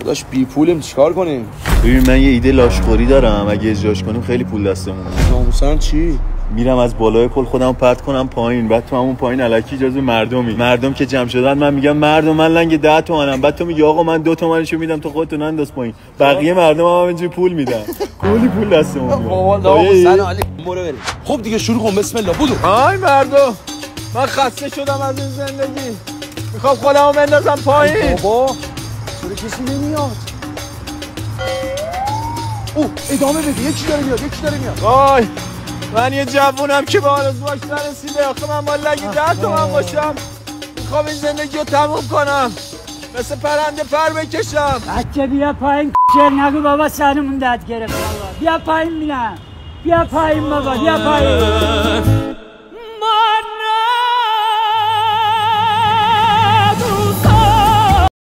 داداش بی پولیم چیکار کنیم؟ ببین من یه ایده لاشخوری دارم، اگه اجراش کنیم خیلی پول دستمون میاد. ناموسن چی؟ میرم از بالای پل خودمو پرت کنم پایین، بعد تو همون پایین الکی جزو مردم که جمع شدن من میگم مردم من لنگ 10 تومنم، بعد تو میگی آقا من 2 تومنشو میدم تو خودتون انداز پایین، بقیه مردم هم اینجوری پول میدن. کلی پول دستمون میاد. ناموسن علی برو بریم. خب دیگه شروع کن بسم الله بدو. آی مردم من خسته شدم از این زندگی، میخوام خودمو بندازم پایین. بابا چرا کسی نمیاد؟ او ادامه بده، یکی داره میاد. وای من یه جوونم که به آرزوهاش نرسیده، آخه من با لگی 10 تومن باشم، میخوام این زندگی رو تموم کنم، مثل پرنده پر بکشم. بچه بیا پایین کشر نگو بابا سرمون درد گرفت. بیا پایین میرم، بیا پایین بابا، بیا پایین.